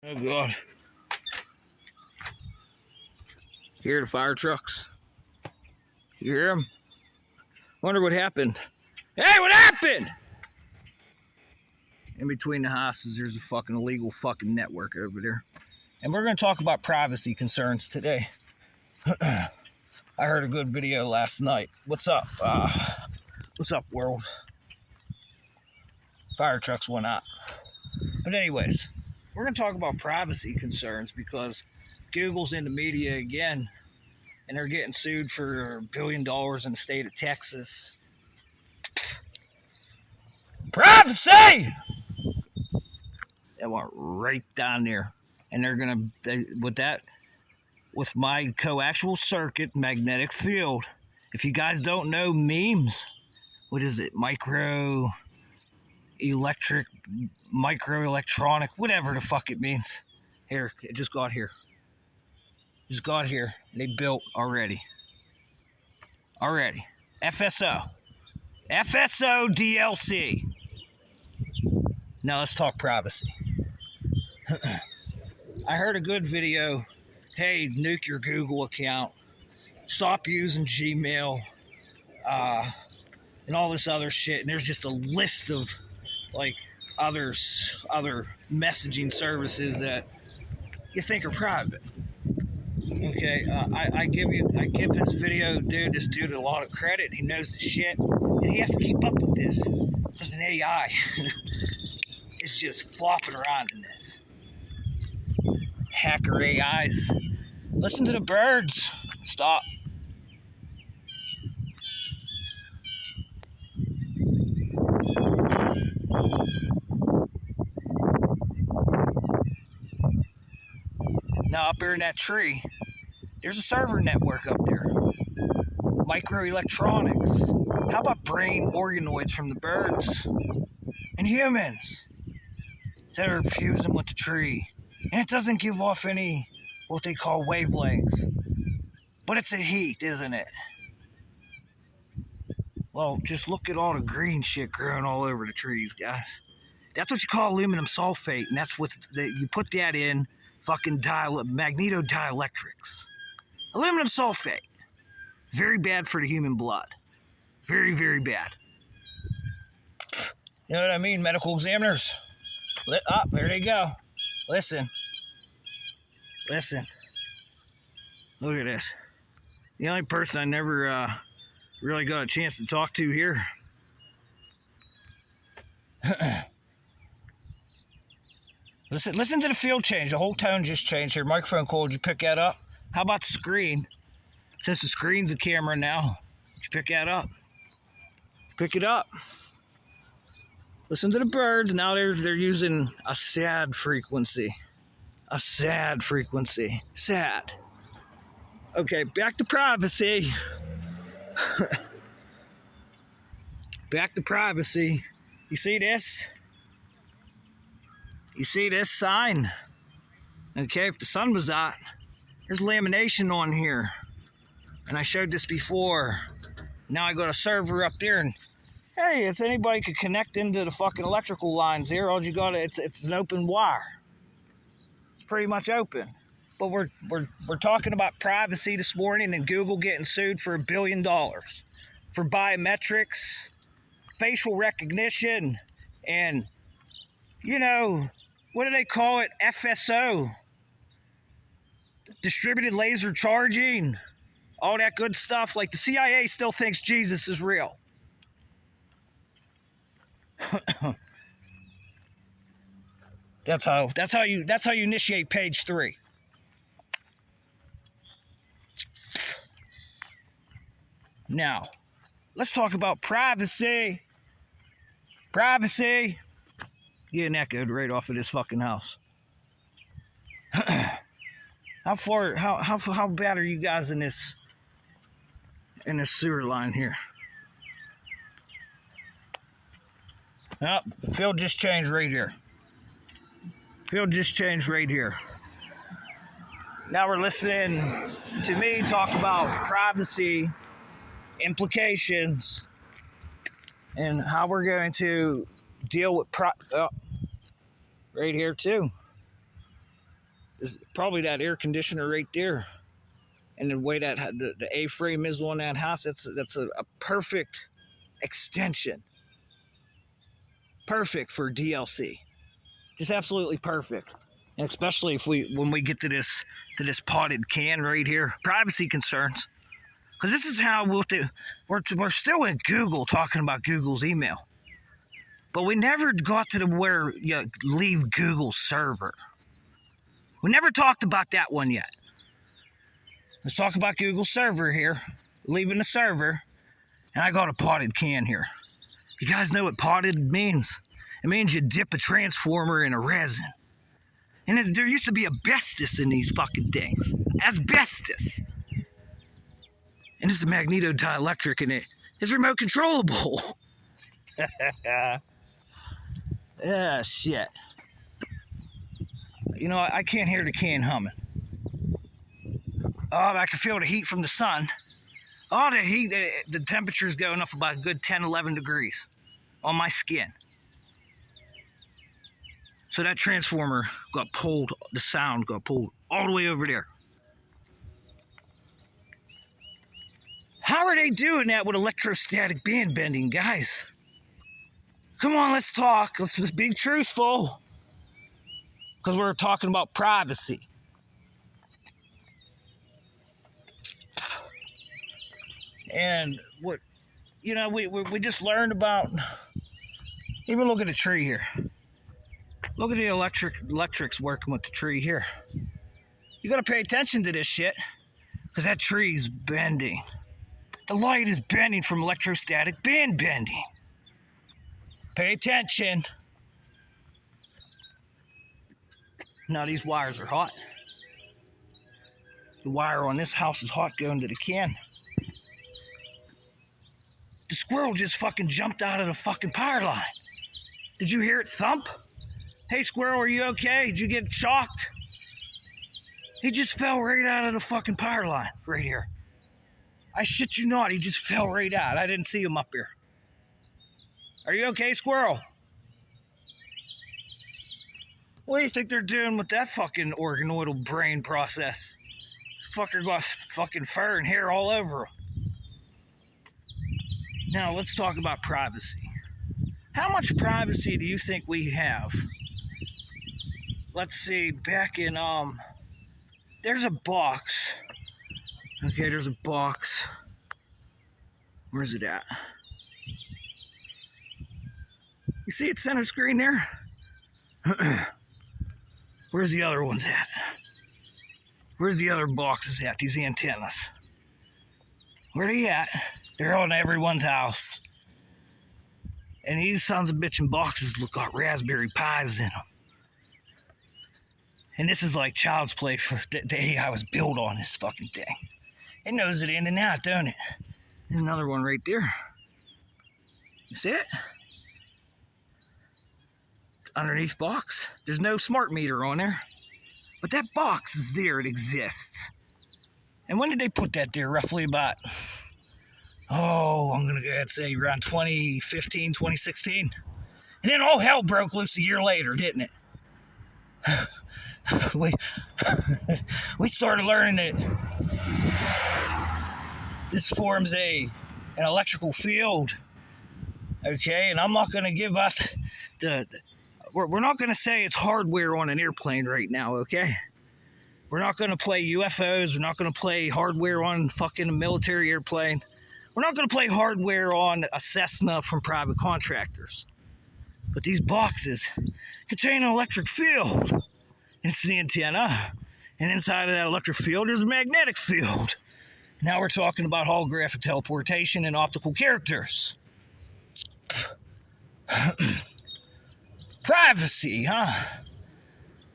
Oh God. Hear the fire trucks. You hear them? Wonder what happened. Hey, what happened? In between the houses, there's a fucking illegal fucking network over there. And we're going to talk about privacy concerns today. I heard a good video last night. What's up? What's up, world? Fire trucks went out. But anyways, we're going to talk about privacy concerns because Google's in the media again, and they're getting sued for $1 billion in the state of Texas. Privacy! That went right down there. And they're going to, with my coaxial circuit magnetic field, if you guys don't know memes, what is it? Microelectronic, whatever the fuck it means. Here, it just got here. Just got here. They built already. FSO. FSO DLC. Now let's talk privacy. I heard a good video. Hey, nuke your Google account. Stop using Gmail. And all this other shit. And there's just a list of like other messaging services that you think are private. Okay, I give this dude a lot of credit. He knows the shit, and he has to keep up with this because an AI is just flopping around in this. Hacker AIs. Listen to the birds. Stop. Now up there in that tree, there's a server network up there. Microelectronics. How about brain organoids from the birds and humans that are fusing with the tree? And it doesn't give off any what they call wavelengths. But it's a heat, isn't it? Well, just look at all the green shit growing all over the trees, guys. That's what you call aluminum sulfate, and that's what you put that in fucking magnetodielectrics. Aluminum sulfate. Very bad for the human blood. Very, very bad. You know what I mean, medical examiners? There they go. Listen. Look at this. The only person I never really got a chance to talk to here. Listen to the field change. The whole tone just changed here. Microphone coil, did you pick that up? How about the screen? Since the screen's a camera now, did you pick that up? Pick it up. Listen to the birds. Now they're using a sad frequency. A sad frequency. Sad. Okay, back to privacy. Back to privacy. You see this? You see this sign? Okay, if the sun was out, there's lamination on here. And I showed this before. Now I got a server up there and hey, anybody could connect into the fucking electrical lines here. All you got, it's an open wire. It's pretty much open. But we're talking about privacy this morning and Google getting sued for $1 billion for biometrics, facial recognition, and what do they call it? FSO. Distributed laser charging. All that good stuff. Like the CIA still thinks Jesus is real. That's how you initiate page 3. Now, let's talk about privacy. Privacy. Getting echoed right off of this fucking house. How bad are you guys in this sewer line here? Oh, field just changed right here. Now we're listening to me talk about privacy implications and how we're going to deal with right here too. is probably that air conditioner right there. And the way that the A-frame is on that house, that's a perfect extension. Perfect for DLC. Just absolutely perfect. And especially when we get to this potted can right here, privacy concerns. Because this is how we'll do. We're still in Google talking about Google's email. But we never got to where you leave Google's server. We never talked about that one yet. Let's talk about Google's server here. Leaving the server. And I got a potted can here. You guys know what potted means? It means you dip a transformer in a resin. And there used to be asbestos in these fucking things. Asbestos. And it's a magneto dielectric and it is remote controllable. Ah, shit. You know, I can't hear the can humming. Oh, I can feel the heat from the sun. Oh, the heat, the temperature's going up about a good 10, 11 degrees on my skin. So that transformer got pulled, the sound got pulled all the way over there. How are they doing that with electrostatic band bending, guys? Come on, let's talk. Let's be truthful. Because we're talking about privacy. And what, you know, we just learned about, even look at the tree here. Look at the electrics working with the tree here. You gotta pay attention to this shit, because that tree's bending. The light is bending from electrostatic band bending. Pay attention. Now these wires are hot. The wire on this house is hot going to the can. The squirrel just fucking jumped out of the fucking power line. Did you hear it thump? Hey, squirrel, are you okay? Did you get shocked? He just fell right out of the fucking power line right here. I shit you not, he just fell right out. I didn't see him up here. Are you okay, squirrel? What do you think they're doing with that fucking organoidal brain process? Fucker got fucking fur and hair all over him. Now, let's talk about privacy. How much privacy do you think we have? Let's see, back in, there's a box. Okay, there's a box. Where's it at? You see it center screen there? Where's the other ones at? Where's the other boxes at, these antennas? Where are they at? They're on everyone's house. And these sons of bitchin' boxes got Raspberry Pis in them. And this is like child's play for the day I was built on this fucking thing. It knows it in and out, don't it? There's another one right there. You see it? Underneath box. There's no smart meter on there. But that box is there, it exists. And when did they put that there? Roughly about, I'm gonna go ahead and say around 2015, 2016. And then all hell broke loose a year later, didn't it? We started learning that this forms an electrical field, okay? And I'm not going to give out we're not going to say it's hardware on an airplane right now, okay? We're not going to play UFOs. We're not going to play hardware on fucking a military airplane. We're not going to play hardware on a Cessna from private contractors. But these boxes contain an electric field. It's the antenna, and inside of that electric field is a magnetic field. Now we're talking about holographic teleportation and optical characters. Privacy, huh?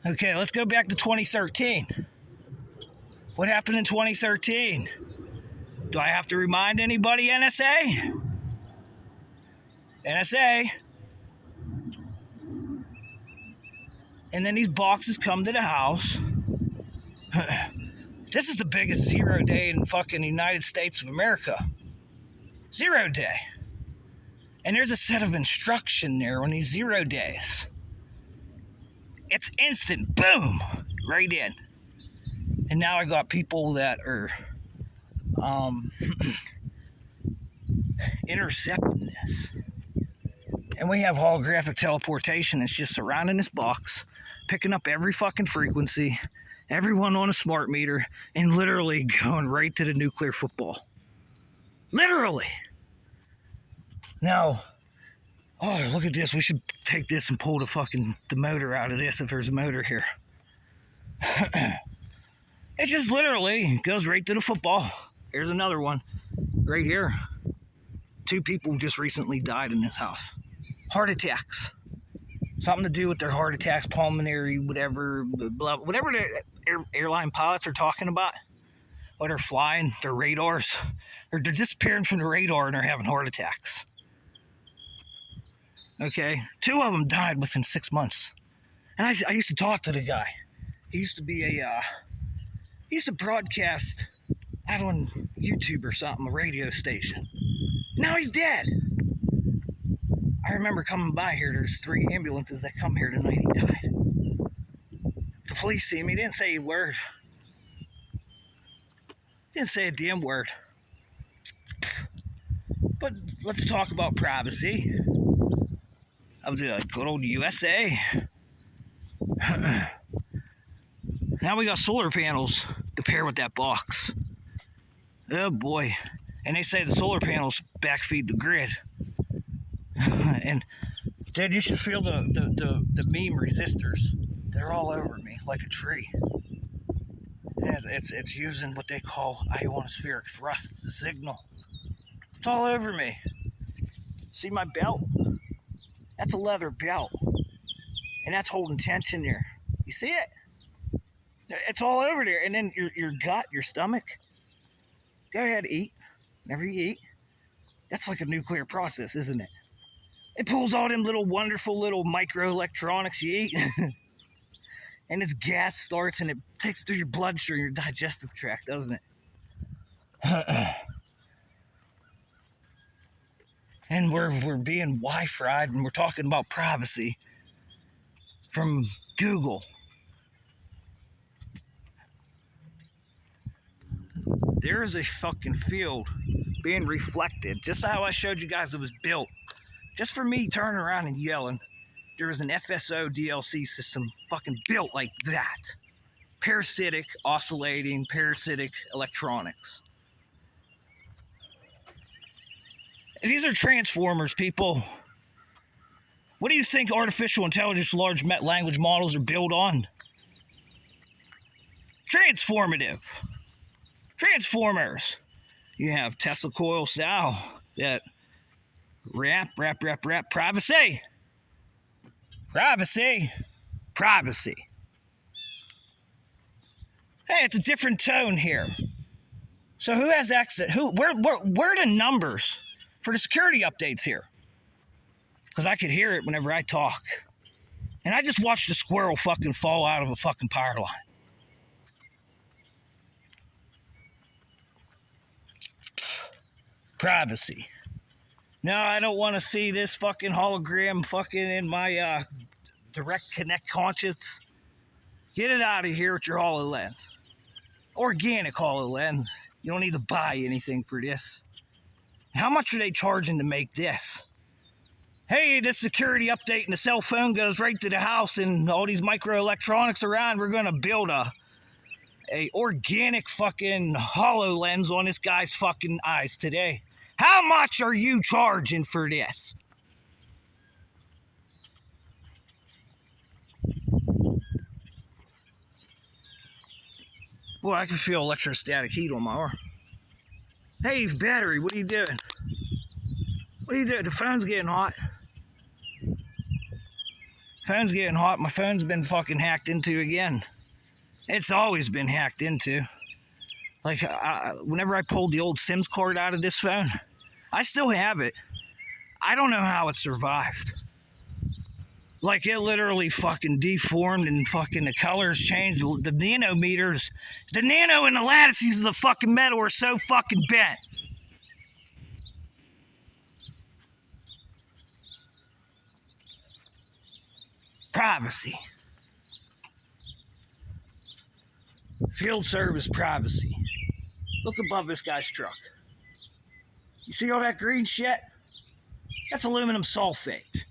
Okay, let's go back to 2013. What happened in 2013? Do I have to remind anybody, NSA? NSA. And then these boxes come to the house. This is the biggest 0 day in fucking United States of America. 0 day. And there's a set of instruction there on these 0 days. It's instant, boom, right in. And now I got people that are intercepting this. And we have holographic teleportation that's just surrounding this box, picking up every fucking frequency, everyone on a smart meter, and literally going right to the nuclear football. Literally. Now, oh, look at this. We should take this and pull the motor out of this if there's a motor here. It just literally goes right to the football. Here's another one right here. 2 people just recently died in this house. Heart attacks. Something to do with their heart attacks, pulmonary, whatever, blah, whatever the airline pilots are talking about. Or they're flying, their radars, or they're disappearing from the radar and they're having heart attacks. Okay, 2 of them died within 6 months. And I used to talk to the guy. He used to be he used to broadcast out on YouTube or something, a radio station. Now he's dead. I remember coming by here. There's 3 ambulances that come here tonight. He died. The police see him. He didn't say a word. Didn't say a damn word. But let's talk about privacy. Of the good old USA. Now we got solar panels to pair with that box. Oh boy. And they say the solar panels backfeed the grid. And Dad, you should feel the meme resistors. They're all over me like a tree. And it's using what they call ionospheric thrust, the signal. It's all over me. See my belt? That's a leather belt. And that's holding tension there. You see it? It's all over there. And then your gut, your stomach. Go ahead, eat. Whenever you eat. That's like a nuclear process, isn't it? It pulls all them little wonderful little microelectronics you eat. And its gas starts and it takes through your bloodstream, your digestive tract, doesn't it? And we're being Wi-Fi'd and we're talking about privacy from Google. There's a fucking field being reflected, just how I showed you guys it was built. Just for me turning around and yelling, there was an FSO DLC system fucking built like that. Parasitic, oscillating, parasitic electronics. These are transformers, people. What do you think artificial intelligence large language models are built on? Transformative. Transformers. You have Tesla coil style that rap, privacy. Privacy. Privacy. Hey, it's a different tone here. So who has access? Where are the numbers for the security updates here? Because I could hear it whenever I talk. And I just watched a squirrel fucking fall out of a fucking power line. Privacy. No, I don't want to see this fucking hologram fucking in my direct connect conscience. Get it out of here with your HoloLens. Organic HoloLens. You don't need to buy anything for this. How much are they charging to make this? Hey, this security update and the cell phone goes right to the house and all these microelectronics around. We're going to build a organic fucking HoloLens on this guy's fucking eyes today. How much are you charging for this? Boy, I can feel electrostatic heat on my arm. Hey, battery, what are you doing? What are you doing? The phone's getting hot. Phone's getting hot. My phone's been fucking hacked into again. It's always been hacked into. Like, whenever I pulled the old SIMS card out of this phone, I still have it. I don't know how it survived. Like, it literally fucking deformed and fucking the colors changed. The nanometers, the nano and the lattices of the fucking metal are so fucking bent. Privacy. Field service privacy. Look above this guy's truck. You see all that green shit? That's aluminum sulfate.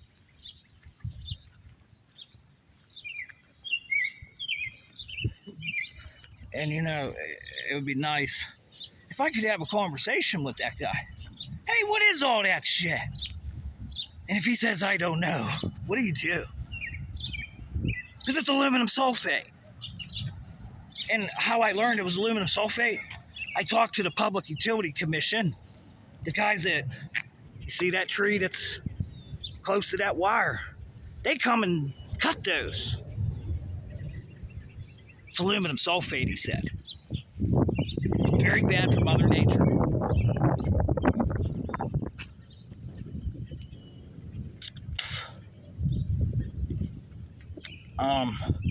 And you know, it would be nice if I could have a conversation with that guy. Hey, what is all that shit? And if he says, I don't know, what do you do? Because it's aluminum sulfate. And how I learned it was aluminum sulfate, I talked to the Public Utility Commission, the guys that, you see that tree that's close to that wire? They come and cut those. It's aluminum sulfate, he said. It's very bad for Mother Nature.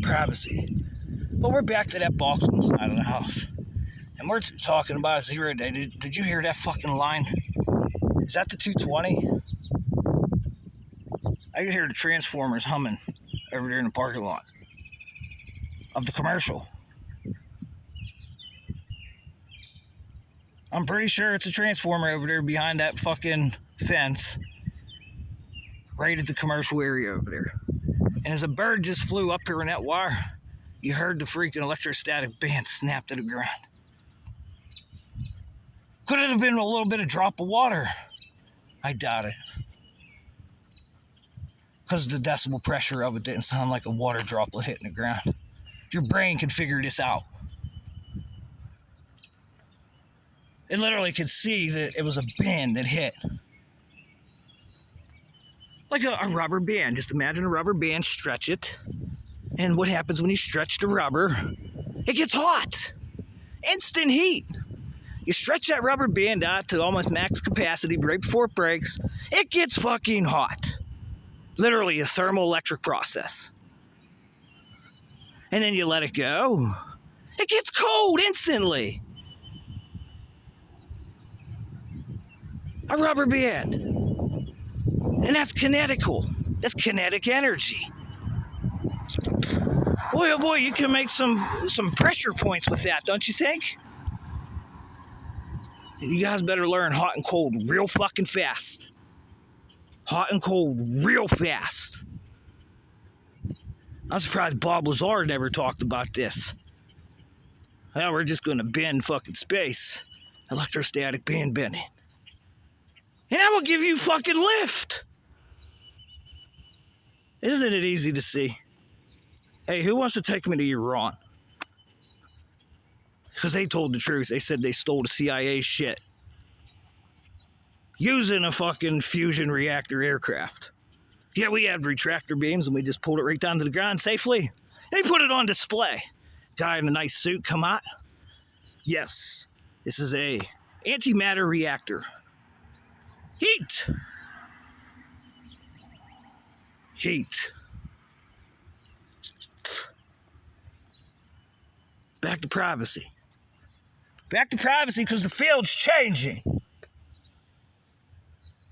Privacy. But we're back to that box on the side of the house. And we're talking about a 0 day. Did you hear that fucking line? Is that the 220? I could hear the transformers humming over there in the parking lot of the commercial. I'm pretty sure it's a transformer over there behind that fucking fence. Right at the commercial area over there. And as a bird just flew up here in that wire, you heard the freaking electrostatic band snap to the ground. Could it have been a little bit of drop of water? I doubt it. Because the decibel pressure of it didn't sound like a water droplet hitting the ground. Your brain can figure this out. It literally could see that it was a band that hit. Like a rubber band. Just imagine a rubber band, stretch it. And what happens when you stretch the rubber? It gets hot. Instant heat. You stretch that rubber band out to almost max capacity right before it breaks. It gets fucking hot. Literally a thermoelectric process. And then you let it go. It gets cold instantly. A rubber band. And that's kinetical. That's kinetic energy. Boy, oh boy, you can make some pressure points with that, don't you think? You guys better learn hot and cold real fucking fast. Hot and cold real fast. I'm surprised Bob Lazar never talked about this. Well, we're just going to bend fucking space. Electrostatic band bending. And that will give you fucking lift. Isn't it easy to see? Hey, who wants to take me to Iran? Because they told the truth. They said they stole the CIA shit. Using a fucking fusion reactor aircraft. Yeah, we had retractor beams and we just pulled it right down to the ground safely. They put it on display. Guy in a nice suit come out. Yes, this is a antimatter reactor. Heat. Heat. Back to privacy. Back to privacy because the field's changing.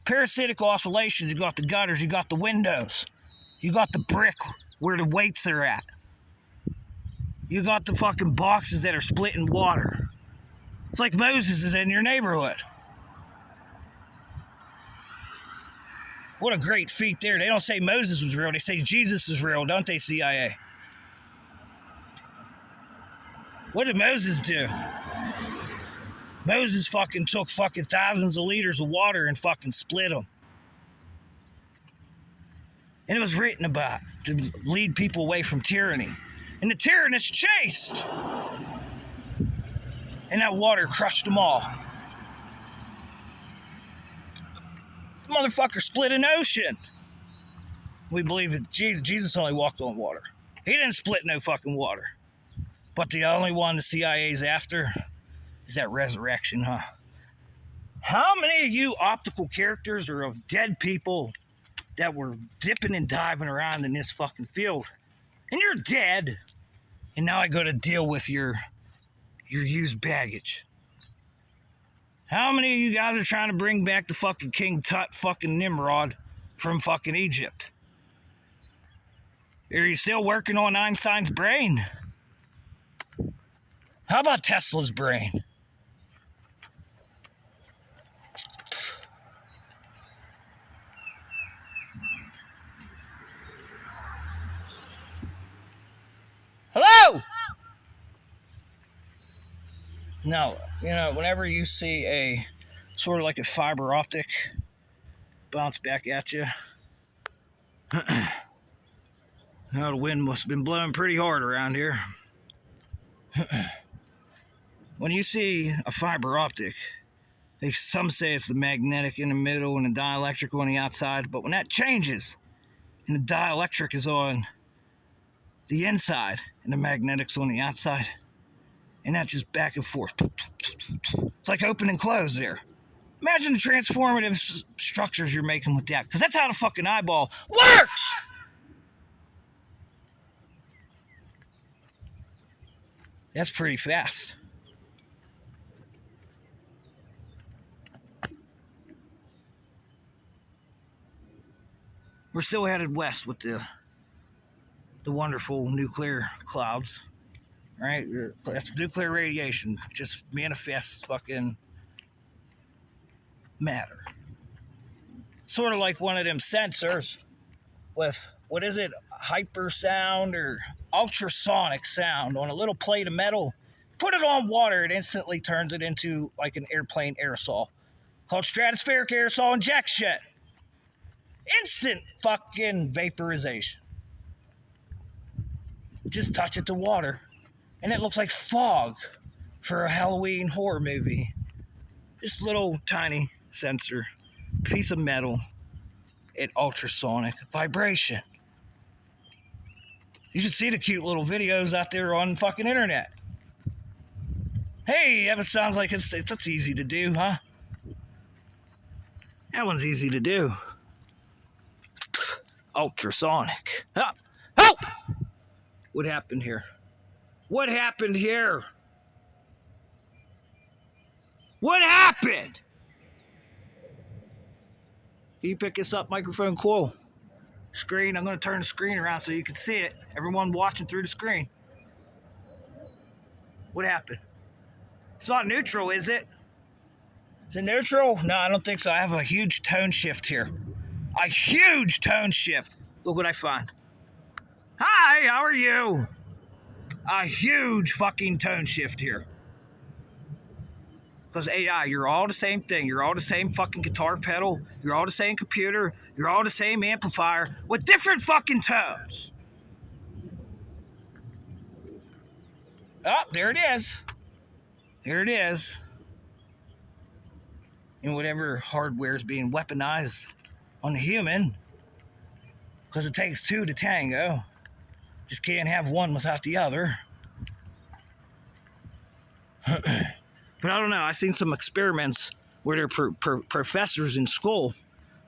Parasitic oscillations, you got the gutters, you got the windows. You got the brick where the weights are at. You got the fucking boxes that are splitting water. It's like Moses is in your neighborhood. What a great feat there. They don't say Moses was real, they say Jesus is real, don't they, CIA? What did Moses do? Moses fucking took fucking thousands of liters of water and fucking split them. And it was written about to lead people away from tyranny. And the tyrannous chased. And that water crushed them all. The motherfucker split an ocean. We believe that Jesus only walked on water. He didn't split no fucking water. But the only one the CIA's after is that resurrection, huh? How many of you optical characters are of dead people that were dipping and diving around in this fucking field? And you're dead. And now I got to deal with your used baggage. How many of you guys are trying to bring back the fucking King Tut fucking Nimrod from fucking Egypt? Are you still working on Einstein's brain? How about Tesla's brain? Hello? No, whenever you see a sort of like a fiber optic bounce back at you, the wind must have been blowing pretty hard around here. When you see a fiber optic, some say it's the magnetic in the middle and the dielectric on the outside, but when that changes and the dielectric is on the inside and the magnetic's on the outside, and that just back and forth. It's like open and close there. Imagine the transformative structures you're making with that, because that's how the fucking eyeball works! That's pretty fast. We're still headed west with the wonderful nuclear clouds, right? That's nuclear radiation. Just manifests fucking matter. Sort of like one of them sensors with, what is it, hypersound or ultrasonic sound on a little plate of metal. Put it on water, it instantly turns it into like an airplane aerosol called stratospheric aerosol injection. Instant fucking vaporization. Just touch it to water, and it looks like fog for a Halloween horror movie. Just little tiny sensor, piece of metal, at ultrasonic vibration. You should see the cute little videos out there on fucking internet. Hey, that sounds like it's easy to do, huh? That one's easy to do. Ultrasonic. Up. Help! What happened here? What happened here? What happened? Can you pick this up, microphone? Cool. Screen, I'm going to turn the screen around so you can see it. Everyone watching through the screen. What happened? It's not neutral, is it? Is it neutral? No, I don't think so. I have a huge tone shift here. A huge tone shift. Look what I find. Hi, how are you? A huge fucking tone shift here. Because AI, you're all the same thing. You're all the same fucking guitar pedal. You're all the same computer. You're all the same amplifier with different fucking tones. Oh, there it is. There it is. And whatever hardware is being weaponized on the human, because it takes two to tango. Just can't have one without the other. But I don't know. I've seen some experiments where they're professors in school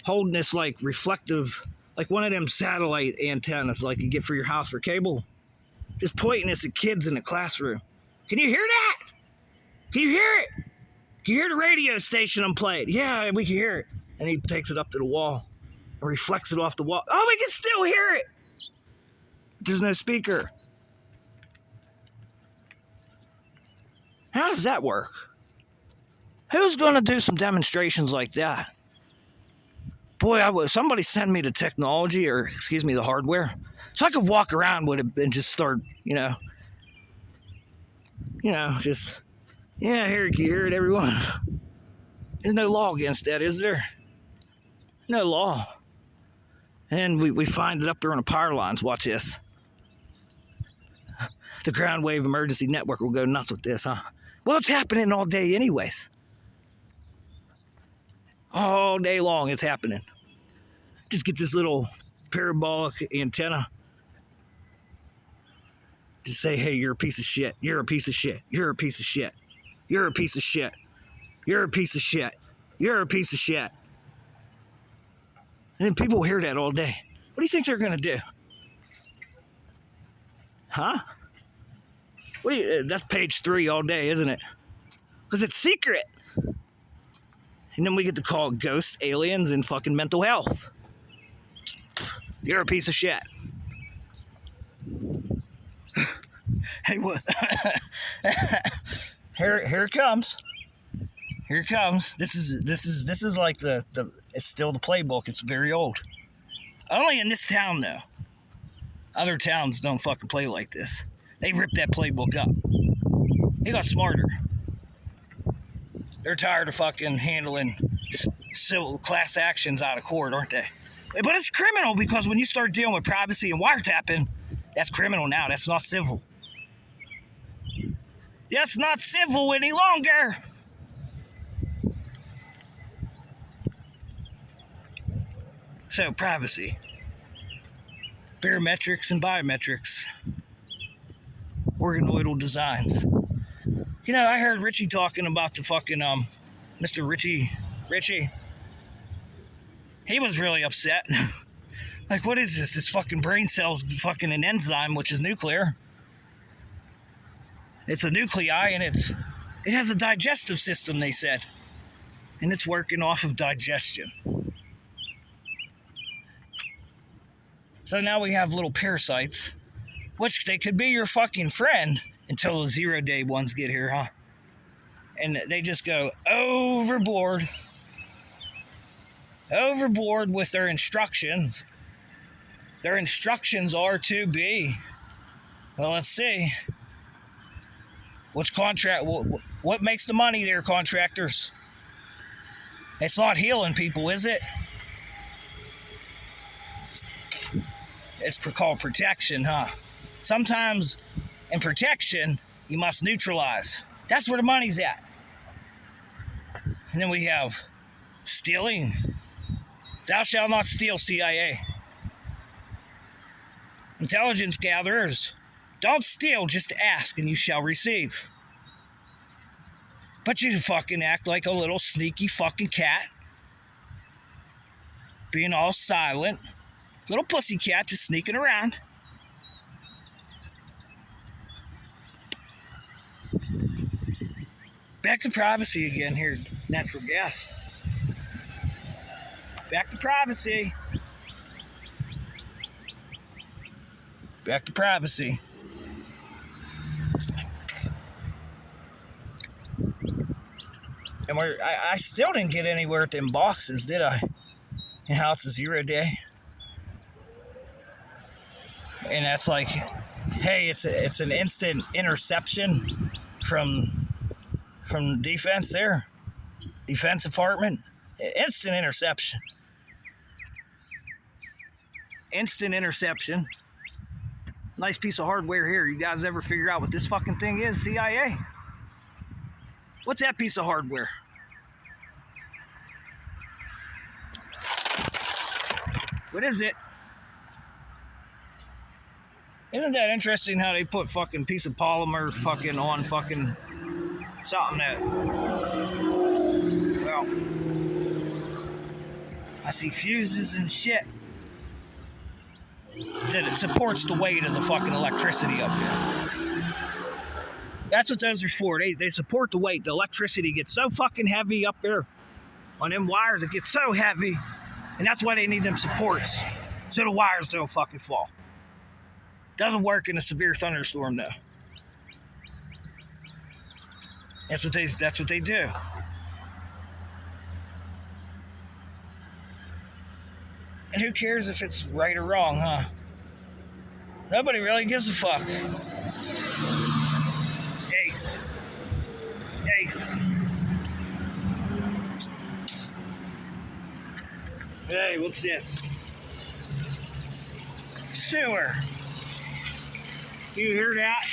holding this like reflective, like one of them satellite antennas like you get for your house for cable, just pointing this at kids in the classroom. Can you hear that? Can you hear it? Can you hear the radio station I'm playing? Yeah, we can hear it. And he takes it up to the wall and reflects it off the wall. Oh, we can still hear it. There's no speaker. How does that work? Who's going to do some demonstrations like that? Boy, somebody send me the technology, or excuse me, the hardware, so I could walk around with it and just start, just, yeah, here, you hear it, everyone. There's no law against that, is there? No law. And we find it up there on the power lines. Watch this. The ground wave emergency network will go nuts with this, huh? Well, it's happening all day anyways. All day long it's happening. Just get this little parabolic antenna. Just say, hey, you're a piece of shit. You're a piece of shit. You're a piece of shit. You're a piece of shit. You're a piece of shit. You're a piece of shit. And then people hear that all day. What do you think they're going to do? Huh? That's page 3 all day, isn't it? Because it's secret. And then we get to call it ghosts, aliens, and fucking mental health. You're a piece of shit. Hey, what? Here it comes. Here it comes. This is like the it's still the playbook. It's very old. Only in this town though. Other towns don't fucking play like this. They ripped that playbook up. They got smarter. They're tired of fucking handling civil class actions out of court, aren't they? But it's criminal because when you start dealing with privacy and wiretapping, that's criminal now. That's not civil. That's not civil any longer. So, privacy. Barometrics and biometrics. Organoidal designs. You know, I heard Richie talking about the fucking, Mr. Richie. He was really upset. Like, what is this? This fucking brain cell's fucking an enzyme, which is nuclear. It's a nuclei, and it has a digestive system, they said. And it's working off of digestion. So now we have little parasites, which they could be your fucking friend until the 0-day ones get here, huh? And they just go overboard with their instructions. Their instructions are to be, well, let's see. What makes the money there, contractors? It's not healing people, is it? It's called protection, huh? Sometimes in protection, you must neutralize. That's where the money's at. And then we have stealing. Thou shalt not steal, CIA. Intelligence gatherers, don't steal, just ask and you shall receive. But you fucking act like a little sneaky fucking cat. Being all silent. Little pussycat just sneaking around. Back to privacy again here, natural gas. Back to privacy. Back to privacy. And I still didn't get anywhere with them boxes, did I? And how it's a 0-day. And that's like, hey, it's an instant interception from the defense there. Defense Department. Instant interception. Instant interception. Nice piece of hardware here. You guys ever figure out what this fucking thing is, CIA? What's that piece of hardware? What is it? Isn't that interesting how they put fucking piece of polymer fucking on fucking something that, well, I see fuses and shit that it supports the weight of the fucking electricity up there. That's what those are for. They support the weight. The electricity gets so fucking heavy up there on them wires. It gets so heavy, and that's why they need them supports so the wires don't fucking fall. Doesn't work in a severe thunderstorm though. That's what they do. And who cares if it's right or wrong, huh? Nobody really gives a fuck. Ace. Hey, what's this? Sewer. You hear that?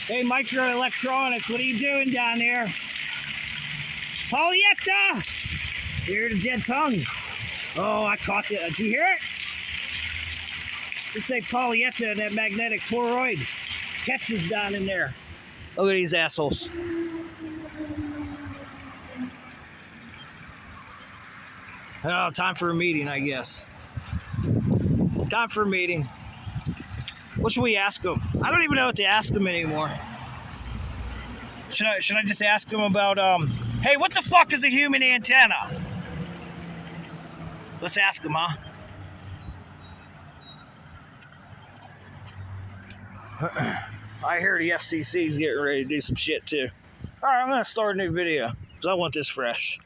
Hey, microelectronics, what are you doing down there? Paulietta! You hear the dead tongue? Oh, I caught it. Did you hear it? Just say Paulietta and that magnetic toroid catches down in there. Look at these assholes. Oh, time for a meeting, I guess. Time for a meeting. What should we ask them? I don't even know what to ask them anymore. Should I just ask them about, hey, what the fuck is a human antenna? Let's ask them, huh? I hear the FCC's getting ready to do some shit too. Alright, I'm gonna start a new video, because I want this fresh.